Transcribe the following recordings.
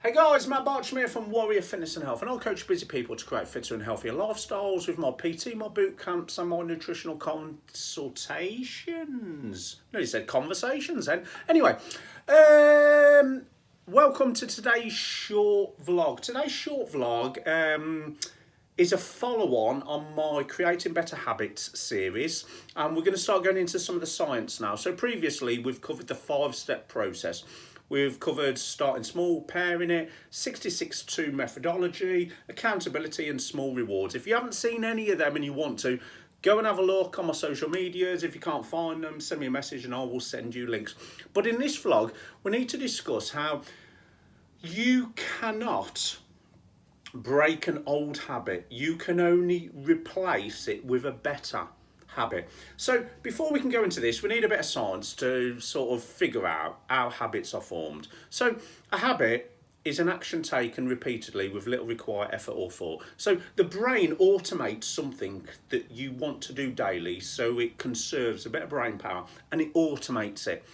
Hey guys, Matt Bartram here from Warrior Fitness and Health, and I'll coach busy people to create fitter and healthier lifestyles with my PT, my boot camps, and my nutritional consultations. No, you said conversations then. Anyway, welcome to today's short vlog. Today's short vlog is a follow-on my Creating Better Habits series, and we're going to start going into some of the science now. So previously we've covered the 5-step process. We've covered starting small, pairing it, 66-2 methodology, accountability and small rewards. If you haven't seen any of them and you want to, go and have a look on my social medias. If you can't find them, send me a message and I will send you links. But in this vlog, we need to discuss how you cannot break an old habit. You can only replace it with a better habit. So before we can go into this, we need a bit of science to sort of figure out how habits are formed. So a habit is an action taken repeatedly with little required effort or thought. So the brain automates something that you want to do daily, so it conserves a bit of brain power and it automates it.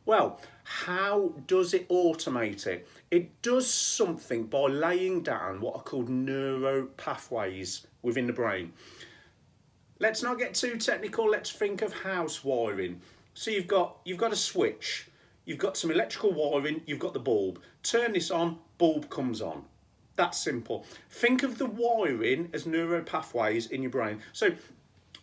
Well, how does it automate it? It does something by laying down what are called neuro pathways within the brain. Let's not get too technical. Let's think of house wiring. So you've got a switch, you've got some electrical wiring, you've got the bulb. Turn this on, bulb comes on. That's simple. Think of the wiring as neuro pathways in your brain. So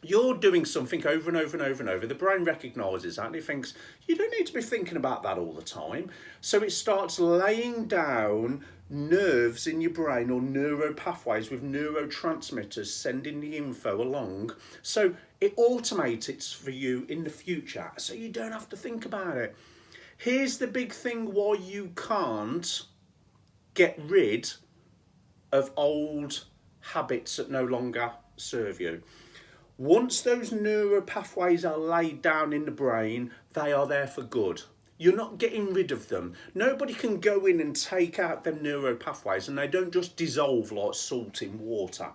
you're doing something over and over and over and over. The brain recognises that and it thinks, you don't need to be thinking about that all the time. So it starts laying down nerves in your brain or neuro pathways with neurotransmitters sending the info along. So it automates it for you in the future so you don't have to think about it. Here's the big thing why you can't get rid of old habits that no longer serve you. Once those neuro pathways are laid down in the brain, they are there for good. You're not getting rid of them. Nobody can go in and take out them neuro pathways and they don't just dissolve like salt in water.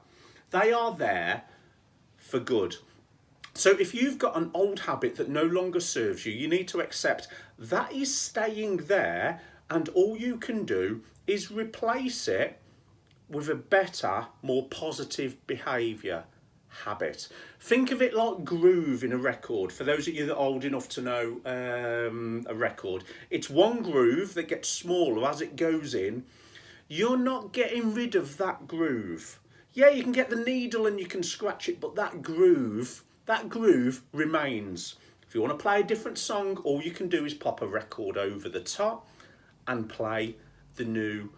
They are there for good. So if you've got an old habit that no longer serves you, you need to accept that is staying there and all you can do is replace it with a better, more positive behaviour habit. Think of it like groove in a record. For those of you that are old enough to know a record, it's one groove that gets smaller as it goes in. You're not getting rid of that groove. Yeah, you can get the needle and you can scratch it, but that groove remains. If you want to play a different song, all you can do is pop a record over the top and play the new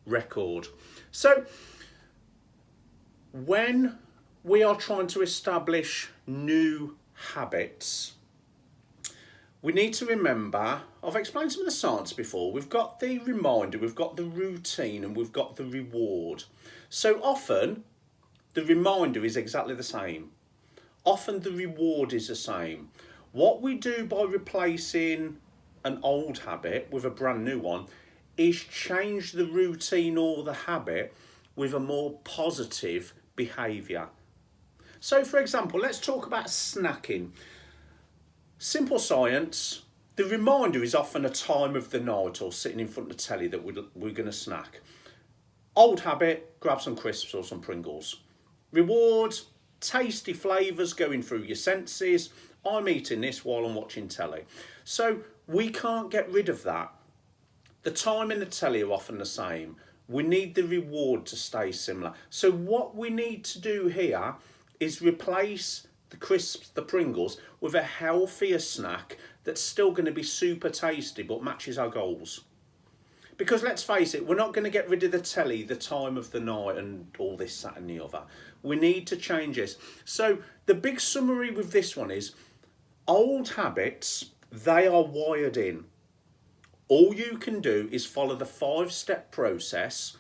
record. So when we are trying to establish new habits, we need to remember, I've explained some of the science before, we've got the reminder, we've got the routine, and we've got the reward. So often, the reminder is exactly the same. Often the reward is the same. What we do by replacing an old habit with a brand new one is change the routine or the habit with a more positive behaviour. So for example, let's talk about snacking. Simple science, the reminder is often a time of the night or sitting in front of the telly that we're going to snack. Old habit, grab some crisps or some Pringles. Reward, tasty flavours going through your senses. I'm eating this while I'm watching telly. So we can't get rid of that. The time and the telly are often the same. We need the reward to stay similar. So what we need to do here is replace the crisps, the Pringles, with a healthier snack that's still going to be super tasty but matches our goals. Because let's face it, we're not going to get rid of the telly, the time of the night and all this, that and the other. We need to change this. So the big summary with this one is, old habits, they are wired in. All you can do is follow the 5-step process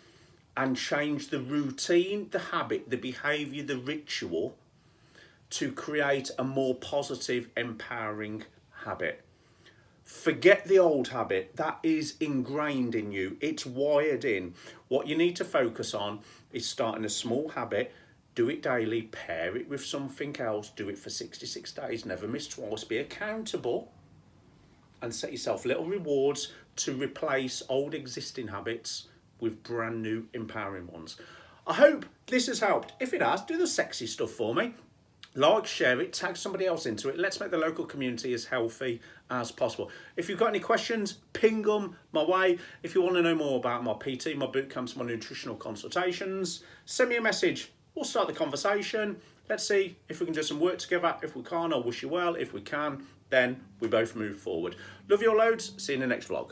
and change the routine, the habit, the behaviour, the ritual to create a more positive, empowering habit. Forget the old habit. That is ingrained in you. It's wired in. What you need to focus on is starting a small habit, do it daily, pair it with something else, do it for 66 days, never miss twice, be accountable and set yourself little rewards to replace old existing habits with brand new empowering ones. I hope this has helped. If it has, do the sexy stuff for me. Like, share it, tag somebody else into it. Let's make the local community as healthy as possible. If you've got any questions, ping them my way. If you want to know more about my PT, my boot camps, my nutritional consultations, send me a message. We'll start the conversation. Let's see if we can do some work together. If we can't, I'll wish you well. If we can, then we both move forward. Love you all loads. See you in the next vlog.